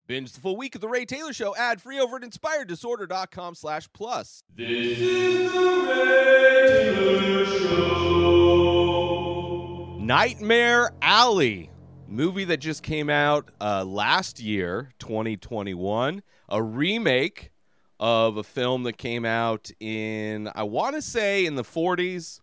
Binge the full week of The Ray Taylor Show ad-free over at inspireddisorder.com/plus. This is The Ray Taylor Show. Nightmare Alley, movie that just came out last year, 2021. A remake of a film that came out in, I want to say, in the 40s,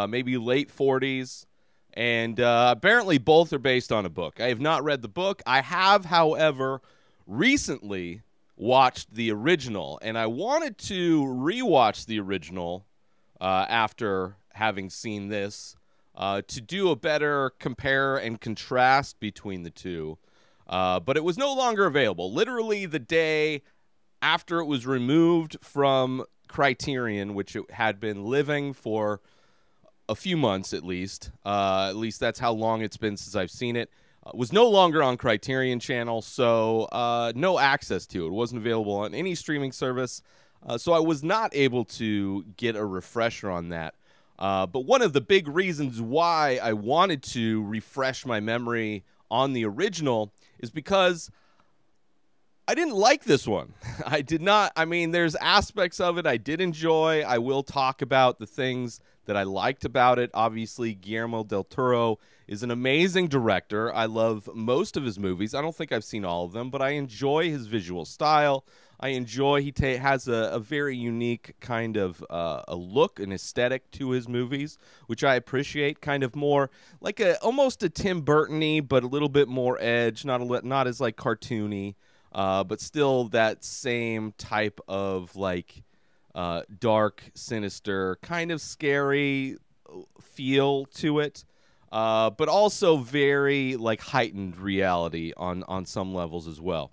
maybe late 40s. And apparently both are based on a book. I have not read the book. I have, however, recently watched the original, and I wanted to rewatch the original after having seen this to do a better compare and contrast between the two. But it was no longer available. Literally the day after it was removed from Criterion, which it had been living for a few months at least that's how long it's been since I've seen it, was no longer on Criterion Channel, so no access to it. It wasn't available on any streaming service, so I was not able to get a refresher on that. But one of the big reasons why I wanted to refresh my memory on the original is because I didn't like this one. I did not. I mean, there's aspects of it I did enjoy. I will talk about the things that I liked about it. Obviously, Guillermo del Toro is an amazing director. I love most of his movies. I don't think I've seen all of them, but I enjoy his visual style. I enjoy he has a very unique kind of a look, an aesthetic to his movies, which I appreciate. Kind of more like almost a Tim Burton-y, but a little bit more edge, not as like cartoony, but still that same type of like dark, sinister, kind of scary feel to it, but also very like heightened reality on some levels as well.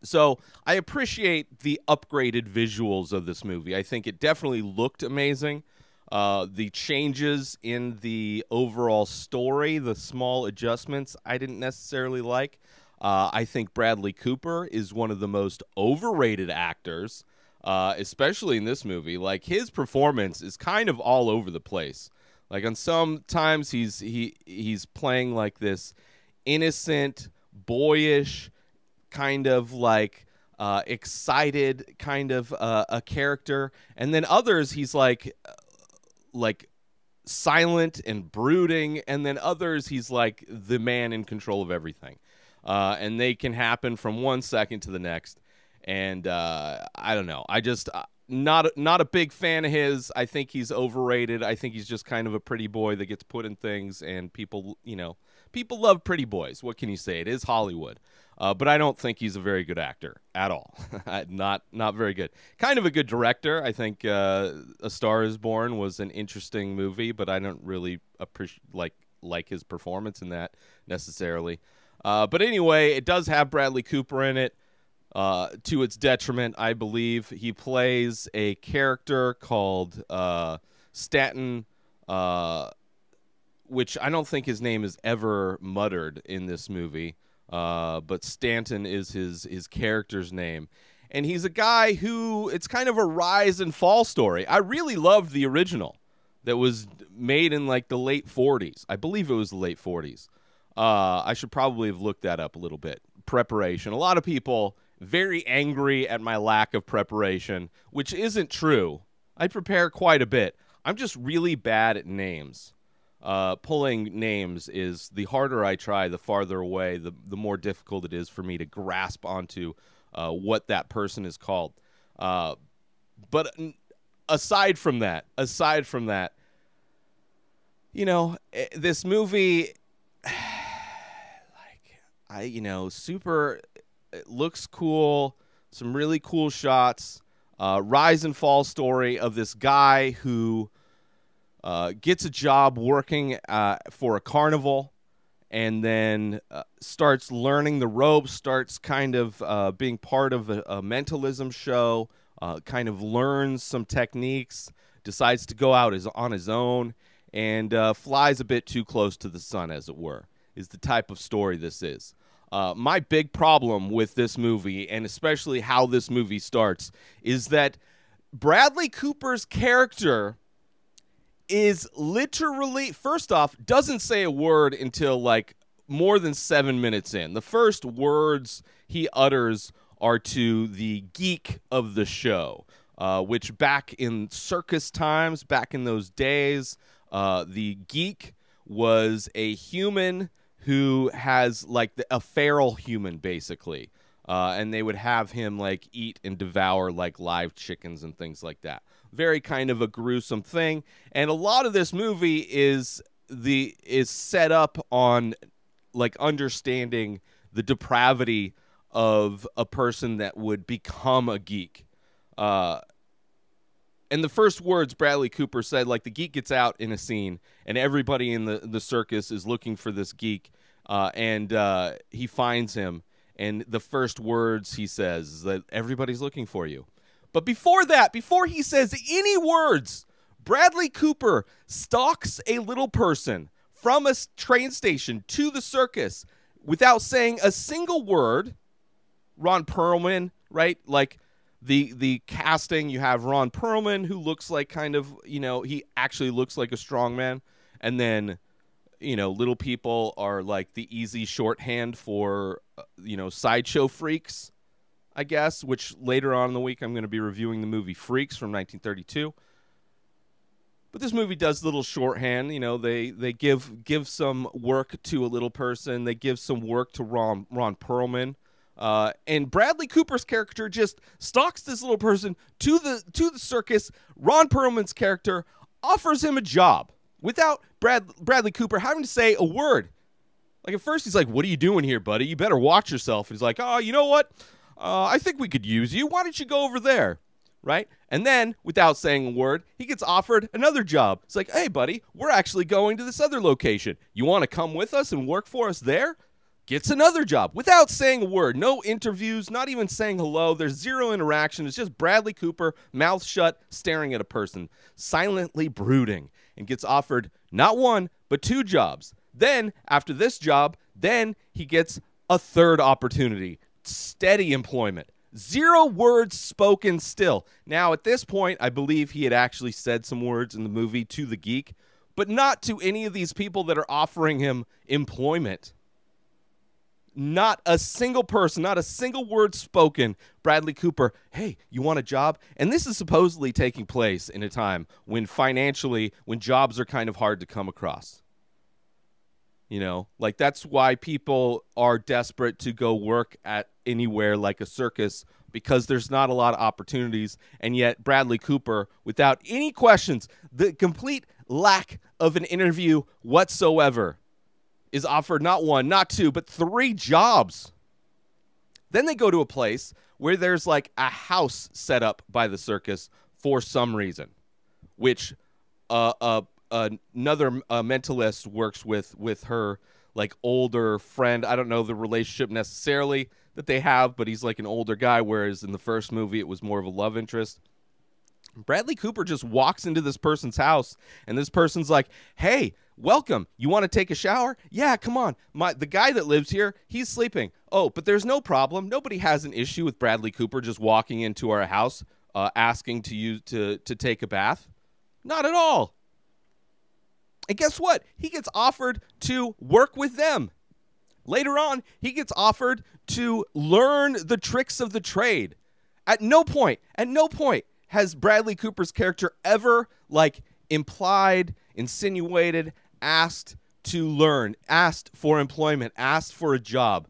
So I appreciate the upgraded visuals of this movie. I think it definitely looked amazing. The changes in the overall story, the small adjustments, I didn't necessarily like. I think Bradley Cooper is one of the most overrated actors, especially in this movie. Like, his performance is kind of all over the place. Like, on some times he's playing like this innocent, boyish, kind of like excited kind of a character, and then others he's like silent and brooding, and then others he's like the man in control of everything, and they can happen from one second to the next. And I don't know. I just not a big fan of his. I think he's overrated. I think he's just kind of a pretty boy that gets put in things, and people love pretty boys. What can you say? It is Hollywood. But I don't think he's a very good actor at all. Not very good. Kind of a good director. I think A Star Is Born was an interesting movie, but I don't really appreciate like his performance in that necessarily. But anyway, it does have Bradley Cooper in it. To its detriment, I believe. He plays a character called Stanton, which I don't think his name is ever muttered in this movie, but Stanton is his character's name. And he's a guy who, it's kind of a rise and fall story. I really loved the original that was made in like the late 40s. I believe it was the late 40s. I should probably have looked that up a little bit. Preparation. A lot of people very angry at my lack of preparation, which isn't true. I prepare quite a bit. I'm just really bad at names. Pulling names is, the harder I try, the farther away, the more difficult it is for me to grasp onto what that person is called. But aside from that, you know, this movie, super, it looks cool, some really cool shots, rise and fall story of this guy who gets a job working for a carnival, and then starts learning the ropes, starts kind of being part of a mentalism show, kind of learns some techniques, decides to go out on his own, and flies a bit too close to the sun, as it were, is the type of story this is. My big problem with this movie, and especially how this movie starts, is that Bradley Cooper's character is literally, first off, doesn't say a word until like more than 7 minutes in. The first words he utters are to the geek of the show, which back in circus times, back in those days, the geek was a human who has like a feral human, basically. And they would have him like eat and devour like live chickens and things like that. Very kind of a gruesome thing. And a lot of this movie is set up on like understanding the depravity of a person that would become a geek. And the first words Bradley Cooper said, like, the geek gets out in a scene and everybody in the circus is looking for this geek, and he finds him. And the first words he says is that everybody's looking for you. But before that, before he says any words, Bradley Cooper stalks a little person from a train station to the circus without saying a single word. Ron Perlman, right? Like the casting, you have Ron Perlman, who looks like kind of, he actually looks like a strongman. And then, little people are like the easy shorthand for, sideshow freaks, I guess, which later on in the week I'm going to be reviewing the movie Freaks from 1932. But this movie does little shorthand. They give some work to a little person. They give some work to Ron Perlman. And Bradley Cooper's character just stalks this little person to the circus. Ron Perlman's character offers him a job without Bradley Cooper having to say a word. Like, at first he's like, "What are you doing here, buddy? You better watch yourself." And he's like, "Oh, you know what? I think we could use you. Why don't you go over there?" Right? And then, without saying a word, he gets offered another job. It's like, "Hey, buddy, we're actually going to this other location. You want to come with us and work for us there?" Gets another job without saying a word. No interviews, not even saying hello. There's zero interaction. It's just Bradley Cooper, mouth shut, staring at a person, silently brooding, and gets offered not one, but 2 jobs. Then, after this job, then he gets a third opportunity. Steady employment. 0 words spoken still. Now, at this point, I believe he had actually said some words in the movie to the geek, but not to any of these people that are offering him employment. Not a single person, not a single word spoken. Bradley Cooper, "Hey, you want a job?" And this is supposedly taking place in a time when when jobs are kind of hard to come across. Like, that's why people are desperate to go work at anywhere like a circus, because there's not a lot of opportunities. And yet Bradley Cooper, without any questions, the complete lack of an interview whatsoever, is offered not 1, not 2, but 3 jobs. Then they go to a place where there's like a house set up by the circus for some reason, which another mentalist works with her like older friend. I don't know the relationship necessarily that they have, but he's like an older guy, whereas in the first movie it was more of a love interest. Bradley Cooper just walks into this person's house, and this person's like, "Hey, welcome. You want to take a shower? Yeah, come on. The guy that lives here, he's sleeping." Oh, but there's no problem. Nobody has an issue with Bradley Cooper just walking into our house, asking to take a bath. Not at all. And guess what? He gets offered to work with them. Later on, he gets offered to learn the tricks of the trade. At no point has Bradley Cooper's character ever like implied, insinuated, asked to learn, asked for employment, asked for a job.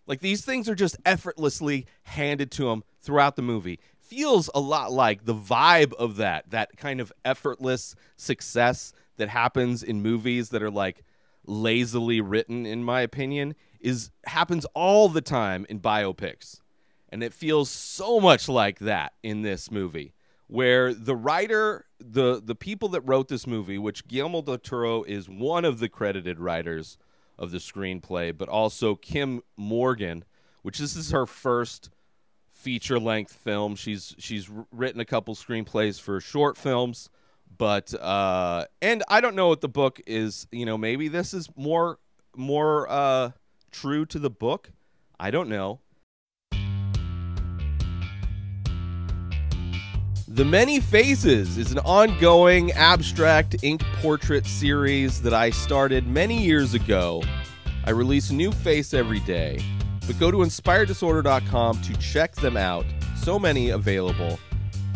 Like, these things are just effortlessly handed to him throughout the movie. Feels a lot like the vibe of that kind of effortless success that happens in movies that are like lazily written, in my opinion, happens all the time in biopics. And it feels so much like that in this movie, where the writer, the people that wrote this movie, which Guillermo del Toro is one of the credited writers of the screenplay, but also Kim Morgan, which this is her first feature-length film. She's written a couple screenplays for short films, but and I don't know what the book is. Maybe this is more true to the book. I don't know. The Many Faces is an ongoing abstract ink portrait series that I started many years ago. I release a new face every day, but go to inspireddisorder.com to check them out. So many available.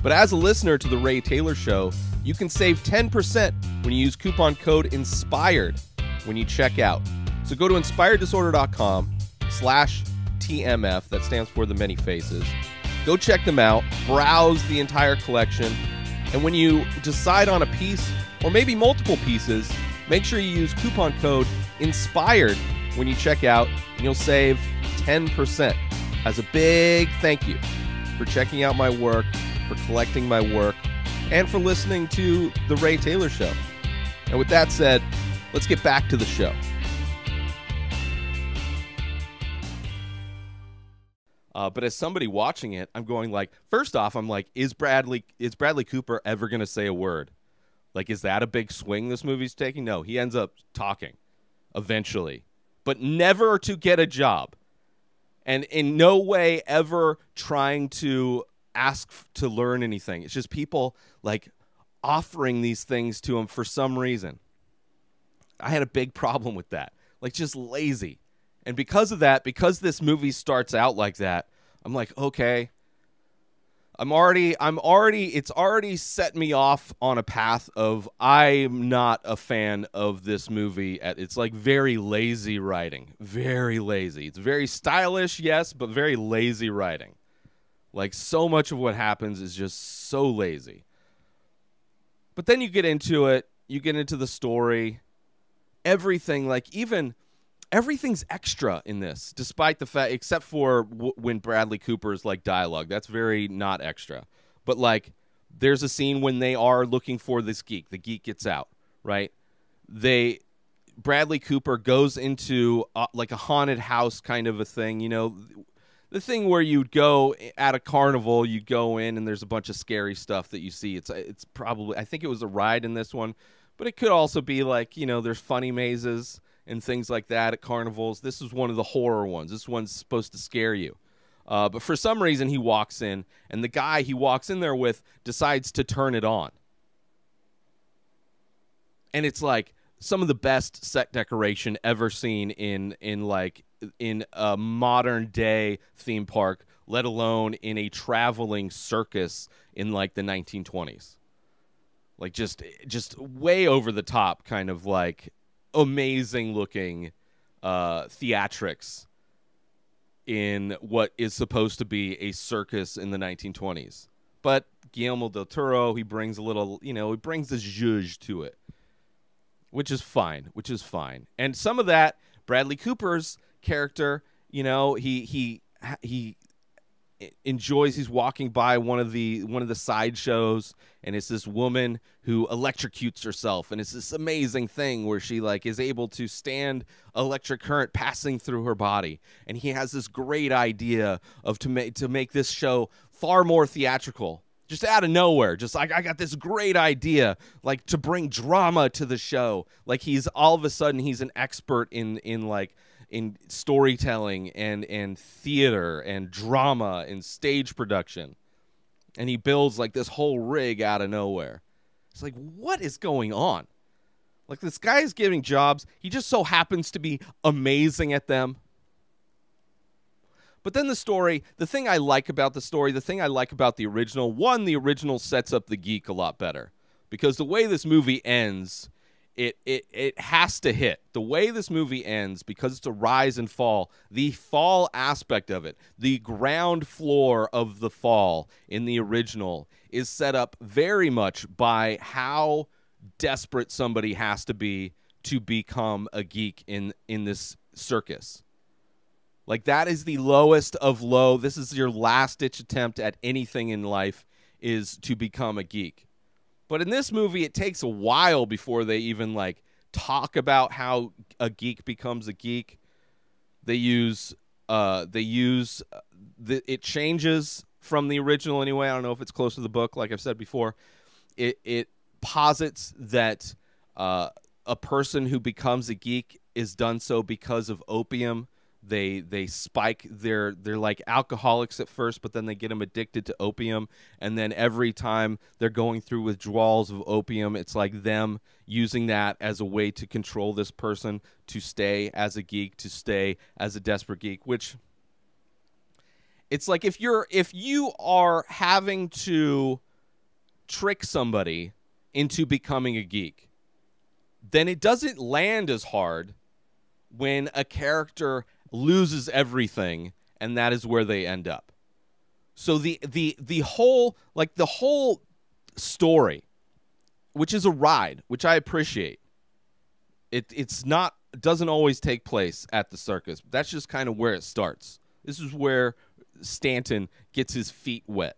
But as a listener to The Ray Taylor Show, you can save 10% when you use coupon code INSPIRED when you check out. So go to inspireddisorder.com/TMF. That stands for The Many Faces. Go check them out. Browse the entire collection. And when you decide on a piece, or maybe multiple pieces, make sure you use coupon code INSPIRED when you check out, and you'll save 10%. As a big thank you for checking out my work, for collecting my work, and for listening to The Ray Taylor Show. And with that said, let's get back to the show. But as somebody watching it, I'm going like, first off, I'm like, is Bradley Cooper ever going to say a word? Like, is that a big swing this movie's taking? No, he ends up talking eventually, but never to get a job. And in no way ever trying to ask to learn anything. It's just people like offering these things to him for some reason. I had a big problem with that. Like, just lazy. And because of that, because this movie starts out like that, I'm like, okay, it's already set me off on a path of I'm not a fan of this movie. It's like very lazy writing, very lazy. It's very stylish, yes, but very lazy writing. Like, so much of what happens is just so lazy. But then you get into it, you get into the story, everything, like even everything's extra in this, despite the fact, except for when Bradley Cooper's like dialogue. That's very not extra. But like, there's a scene when they are looking for this geek. The geek gets out, right? Bradley Cooper goes into like a haunted house kind of a thing, you know, the thing where you'd go at a carnival, you'd go in and there's a bunch of scary stuff that you see. It's probably, I think it was a ride in this one, but it could also be like, you know, there's funny mazes and things like that at carnivals. This is one of the horror ones. This one's supposed to scare you. But for some reason, he walks in, and the guy he walks in there with decides to turn it on. And it's like some of the best set decoration ever seen in a modern day theme park, let alone in a traveling circus in like the 1920s. Like just way over the top, kind of like amazing looking theatrics in what is supposed to be a circus in the 1920s. But Guillermo del Toro, he brings a little, you know, he brings this zhuzh to it, which is fine. And some of that, Bradley Cooper's character, you know, he enjoys, he's walking by one of the sideshows, and it's this woman who electrocutes herself, and it's this amazing thing where she like is able to stand electric current passing through her body, and he has this great idea of to make this show far more theatrical, just out of nowhere. Just like, I got this great idea, like to bring drama to the show. Like, he's all of a sudden he's an expert in storytelling and theater and drama and stage production. And he builds like this whole rig out of nowhere. It's like, what is going on? Like, this guy is getting jobs. He just so happens to be amazing at them. But then the story, the thing I like about the story, the thing I like about the original, the original sets up the geek a lot better. Because the way this movie ends, it has to hit. The way this movie ends, because it's a rise and fall, the fall aspect of it, the ground floor of the fall in the original is set up very much by how desperate somebody has to be to become a geek in this circus. Like, that is the lowest of low. This is your last-ditch attempt at anything in life, is to become a geek. But in this movie, it takes a while before they even, like, talk about how a geek becomes a geek. It changes from the original anyway. I don't know if it's close to the book, like I've said before. It posits that a person who becomes a geek is done so because of opium they spike. They're like alcoholics at first, but then they get them addicted to opium, and then every time they're going through withdrawals of opium, it's like them using that as a way to control this person to stay as a geek, to stay as a desperate geek. Which it's like if you are having to trick somebody into becoming a geek, then it doesn't land as hard when a character loses everything and that is where they end up. So the whole story, which is a ride, which I appreciate, it's not, doesn't always take place at the circus. That's just kind of where it starts. This is where Stanton gets his feet wet,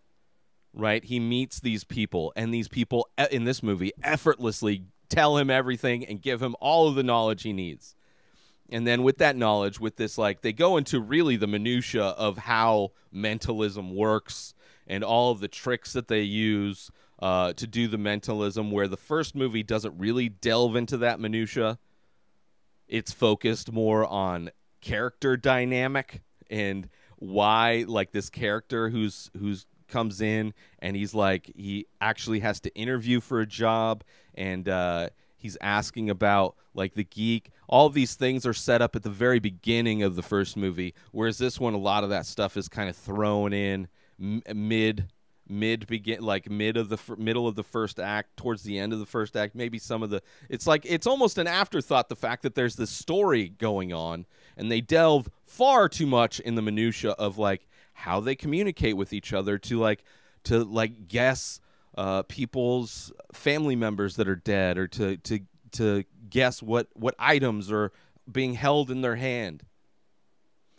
right? He meets these people, and these people in this movie effortlessly tell him everything and give him all of the knowledge he needs. And then with that knowledge, with this, like, they go into really the minutia of how mentalism works and all of the tricks that they use to do the mentalism, where the first movie doesn't really delve into that minutia. It's focused more on character dynamic and why, like, this character who's comes in and he's like, he actually has to interview for a job, and he's asking about, like, the geek. All of these things are set up at the very beginning of the first movie, whereas this one, a lot of that stuff is kind of thrown in middle of the first act, towards the end of the first act. Maybe some of the, it's like, it's almost an afterthought, the fact that there's this story going on, and they delve far too much in the minutia of, like, how they communicate with each other to guess people's family members that are dead, or to guess what items are being held in their hand,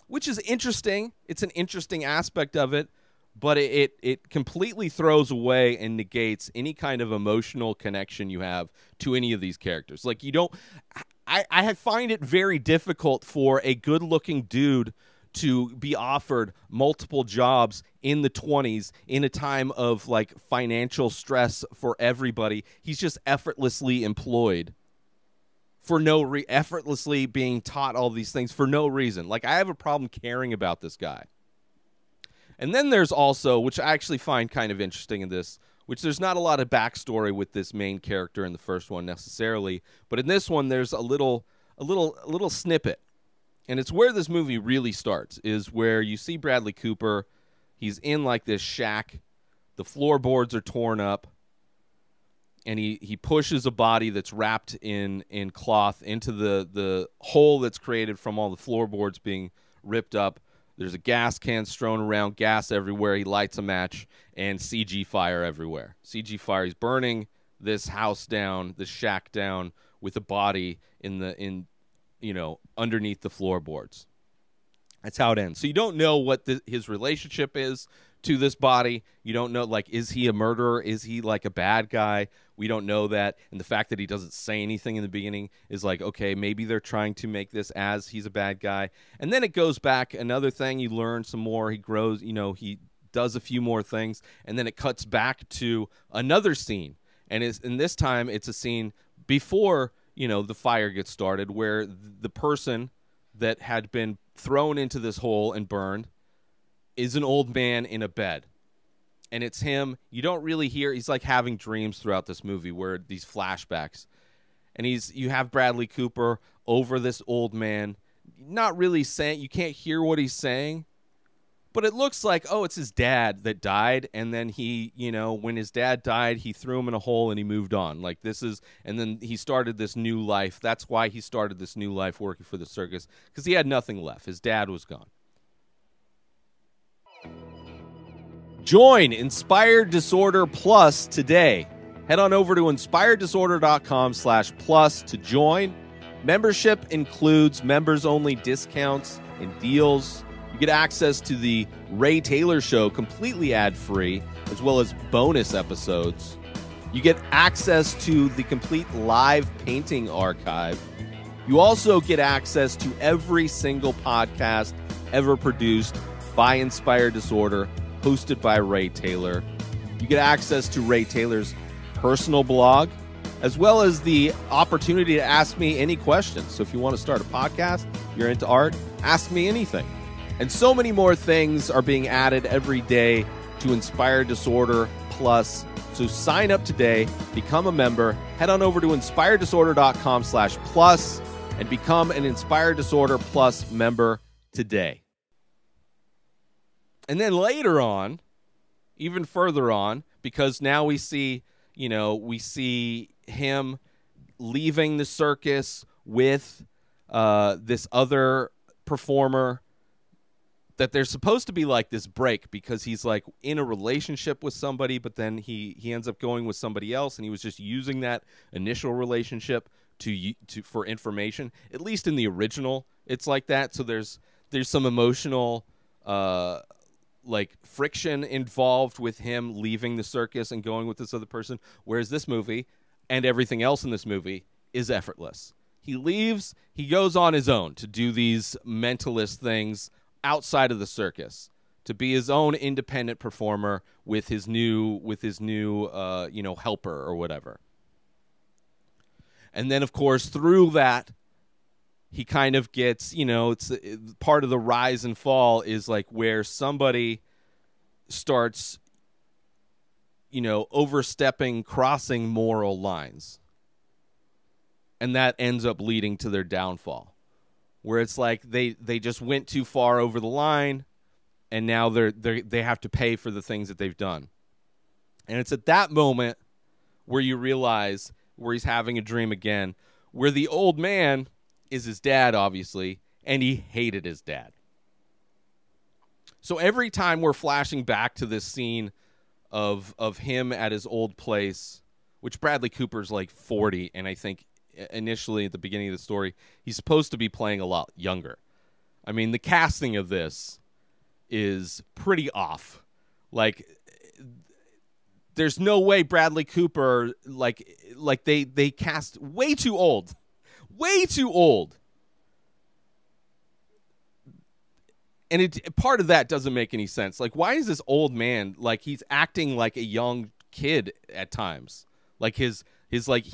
which is interesting. It's an interesting aspect of it, but it completely throws away and negates any kind of emotional connection you have to any of these characters. Like, you don't, I find it very difficult for a good-looking dude to be offered multiple jobs in the 20s in a time of, like, financial stress for everybody. He's just effortlessly employed for effortlessly being taught all these things for no reason. Like, I have a problem caring about this guy. And then there's also, which I actually find kind of interesting in this, which there's not a lot of backstory with this main character in the first one necessarily, but in this one there's a little snippet. And it's where this movie really starts, is where you see Bradley Cooper. He's in, like, this shack. The floorboards are torn up. And he pushes a body that's wrapped in cloth into the hole that's created from all the floorboards being ripped up. There's a gas can strewn around, gas everywhere. He lights a match, and CG fire everywhere. CG fire. He's burning this house down, this shack down, with a body underneath the floorboards. That's how it ends. So you don't know what his relationship is to this body. You don't know, like, is he a murderer? Is he, like, a bad guy? We don't know that. And the fact that he doesn't say anything in the beginning is like, okay, maybe they're trying to make this as he's a bad guy. And then it goes back. Another thing, you learn some more. He grows, he does a few more things. And then it cuts back to another scene. And this time it's a scene before, the fire gets started, where the person that had been thrown into this hole and burned is an old man in a bed. And it's him. You don't really hear, he's like having dreams throughout this movie, where these flashbacks. And you have Bradley Cooper over this old man, not really saying, you can't hear what he's saying, but it looks like, oh, it's his dad that died. And then he, when his dad died, he threw him in a hole and he moved on. Like, and then he started this new life. That's why he started this new life working for the circus, because he had nothing left. His dad was gone. Join Inspired Disorder Plus today. Head on over to inspireddisorder.com/plus to join. Membership includes members-only discounts and deals. You get access to the Ray Taylor Show completely ad-free, as well as bonus episodes. You get access to the complete live painting archive. You also get access to every single podcast ever produced by Inspired Disorder, hosted by Ray Taylor. You get access to Ray Taylor's personal blog, as well as the opportunity to ask me any questions. So if you want to start a podcast, you're into art, Ask Me Anything. And so many more things are being added every day to Inspired Disorder Plus. So sign up today, become a member, head on over to inspireddisorder.com/plus and become an Inspired Disorder Plus member today. And then later on, even further on, because now we see him leaving the circus with this other performer, that there's supposed to be like this break because he's like in a relationship with somebody, but then he ends up going with somebody else, and he was just using that initial relationship to for information. At least in the original, it's like that. So there's some emotional like friction involved with him leaving the circus and going with this other person, whereas this movie and everything else in this movie is effortless. He leaves, he goes on his own to do these mentalist things outside of the circus, to be his own independent performer with his new helper or whatever. And then, of course, through that, he kind of gets, it's part of the rise and fall is like where somebody starts, overstepping, crossing moral lines. And that ends up leading to their downfall, where it's like they just went too far over the line, and now they have to pay for the things that they've done. And it's at that moment where you realize, where he's having a dream again, where the old man is his dad, obviously, and he hated his dad. So every time we're flashing back to this scene of him at his old place, which Bradley Cooper's like 40, and I think initially at the beginning of the story, he's supposed to be playing a lot younger. I mean, the casting of this is pretty off. Like, there's no way Bradley Cooper, like they cast way too old. Way too old. And part of that doesn't make any sense. Like, why is this old man, like, he's acting like a young kid at times? Like, he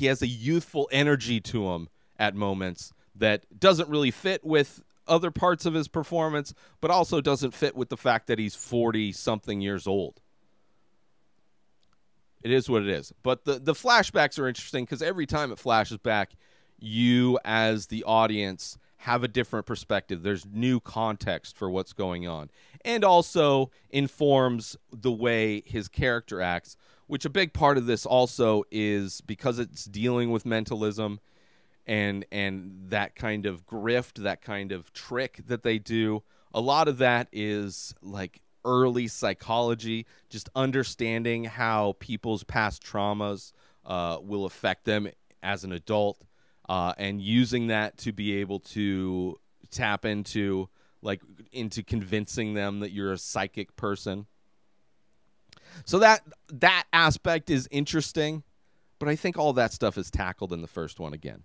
has a youthful energy to him at moments that doesn't really fit with other parts of his performance, but also doesn't fit with the fact that he's 40-something years old. It is what it is. But the flashbacks are interesting because every time it flashes back, you as the audience have a different perspective. There's new context for what's going on. And also informs the way his character acts, which a big part of this also is because it's dealing with mentalism and that kind of grift, that kind of trick that they do. A lot of that is like early psychology, just understanding how people's past traumas will affect them as an adult, and using that to be able to tap into convincing them that you're a psychic person. So that aspect is interesting, but I think all that stuff is tackled in the first one again.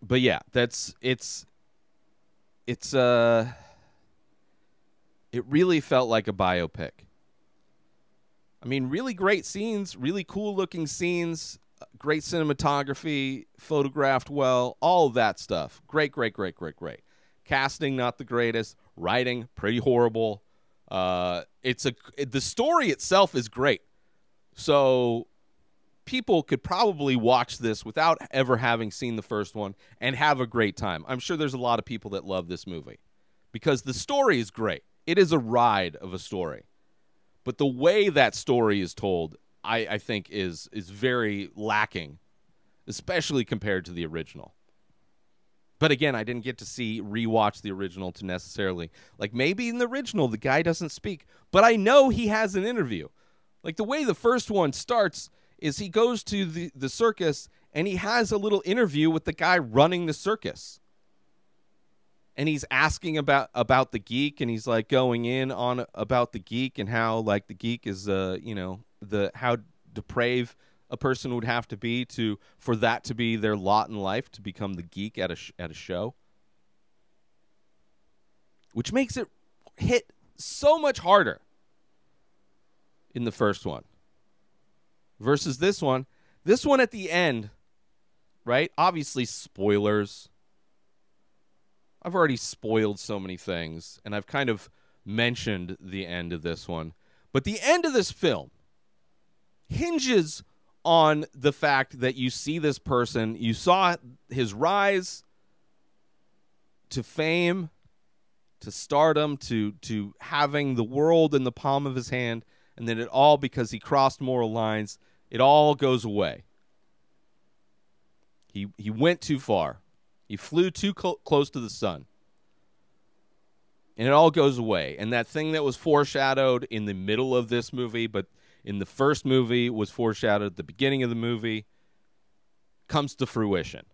But yeah, it really felt like a biopic. I mean, really great scenes, really cool looking scenes, great cinematography, photographed well, all of that stuff. Great. Casting, not the greatest. Writing, pretty horrible. The story itself is great. So people could probably watch this without ever having seen the first one and have a great time. I'm sure there's a lot of people that love this movie because the story is great. It is a ride of a story. But the way that story is told, I think, is very lacking, especially compared to the original. But again, I didn't get to rewatch the original to necessarily. Like, maybe in the original, the guy doesn't speak. But I know he has an interview. Like, the way the first one starts is he goes to the circus, and he has a little interview with the guy running the circus. And he's asking about the geek, and he's like going in on about the geek and how like the geek is how depraved a person would have to be for that to be their lot in life, to become the geek at a show, which makes it hit so much harder in the first one versus this one. This one at the end right? Obviously, spoilers. I've already spoiled so many things, and I've kind of mentioned the end of this one. But the end of this film hinges on the fact that you see this person, you saw his rise to fame, to stardom, to having the world in the palm of his hand, and then it all, because he crossed moral lines, it all goes away. He went too far. He flew too close to the sun. And it all goes away. And that thing that was foreshadowed in the middle of this movie, but in the first movie was foreshadowed at the beginning of the movie, comes to fruition.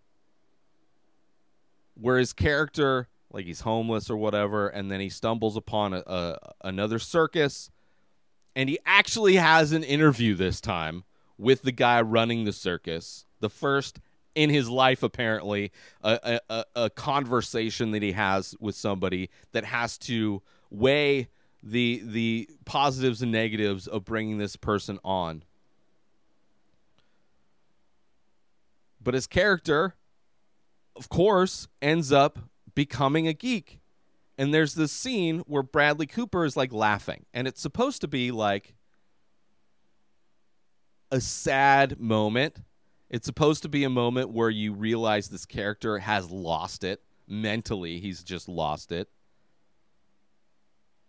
Where his character, like he's homeless or whatever, and then he stumbles upon another circus, and he actually has an interview this time with the guy running the circus. The first in his life, apparently, a conversation that he has with somebody that has to weigh the positives and negatives of bringing this person on. But his character, of course, ends up becoming a geek. And there's this scene where Bradley Cooper is like laughing, and it's supposed to be like a sad moment. It's supposed to be a moment where you realize this character has lost it mentally. He's just lost it.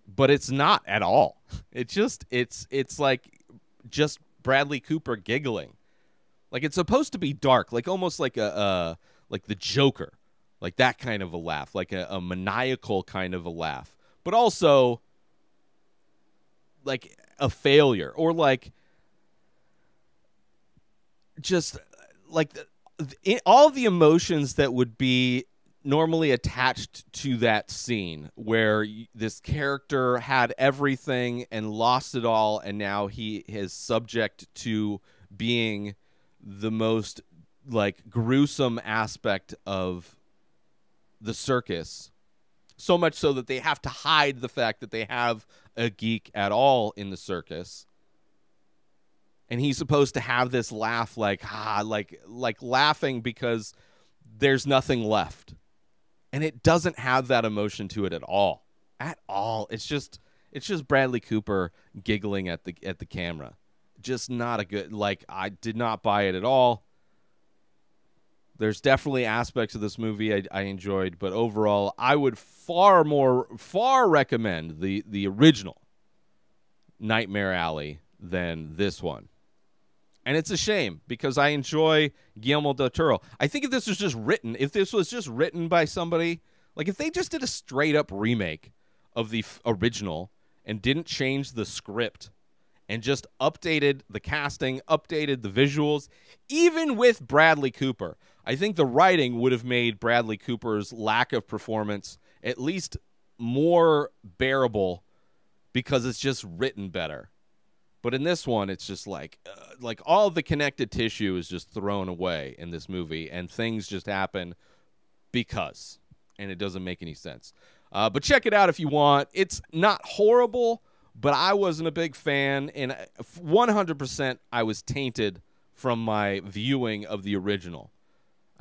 But it's not at all. It's like just Bradley Cooper giggling. Like it's supposed to be dark, like almost like like the Joker, like that kind of a laugh, like a maniacal kind of a laugh, but also like a failure, or like just like all the emotions that would be normally attached to that scene where this character had everything and lost it all, and now he is subject to being the most like gruesome aspect of the circus, so much so that they have to hide the fact that they have a geek at all in the circus. And he's supposed to have this laugh, like laughing because there's nothing left. And it doesn't have that emotion to it at all. At all. It's just Bradley Cooper giggling at the camera. Just not a good, like, I did not buy it at all. There's definitely aspects of this movie I enjoyed, but overall, I would far recommend the original Nightmare Alley than this one. And it's a shame because I enjoy Guillermo del Toro. I think if this was just written by somebody, like if they just did a straight up remake of the original and didn't change the script and just updated the casting, updated the visuals, even with Bradley Cooper, I think the writing would have made Bradley Cooper's lack of performance at least more bearable because it's just written better. But in this one, it's just like all the connected tissue is just thrown away in this movie, and things just happen because, and it doesn't make any sense. But check it out if you want. It's not horrible, but I wasn't a big fan, and 100% I was tainted from my viewing of the original.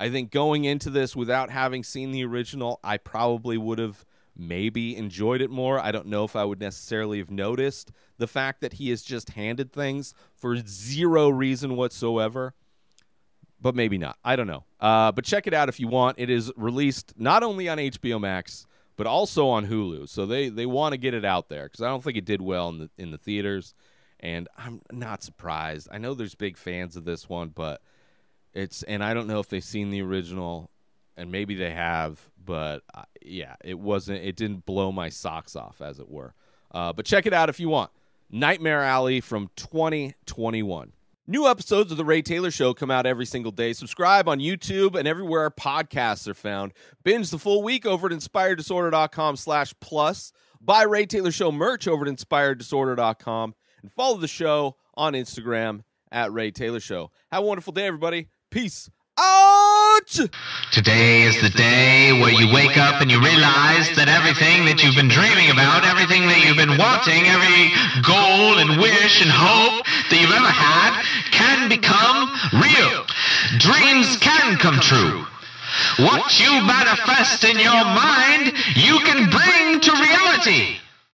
I think going into this without having seen the original, I probably would have maybe enjoyed it more. I don't know if I would necessarily have noticed the fact that he has just handed things for zero reason whatsoever, but maybe not. I don't know. But check it out if you want. It is released not only on HBO Max, but also on Hulu. So they want to get it out there because I don't think it did well in the theaters, and I'm not surprised. I know there's big fans of this one, but and I don't know if they've seen the original, and maybe they have, but yeah, it didn't blow my socks off, as it were. But check it out if you want. Nightmare Alley from 2021. New episodes of The Ray Taylor Show come out every single day. Subscribe on YouTube and everywhere our podcasts are found. Binge the full week over at inspireddisorder.com/plus. Buy Ray Taylor Show merch over at inspireddisorder.com. And follow the show on Instagram at Ray Taylor Show. Have a wonderful day, everybody. Peace out! Today is the day where you wake up and you realize that everything that you've been dreaming about, everything that you've been wanting, every goal and wish and hope that you've ever had can become real. Dreams can come true. What you manifest in your mind, you can bring to reality.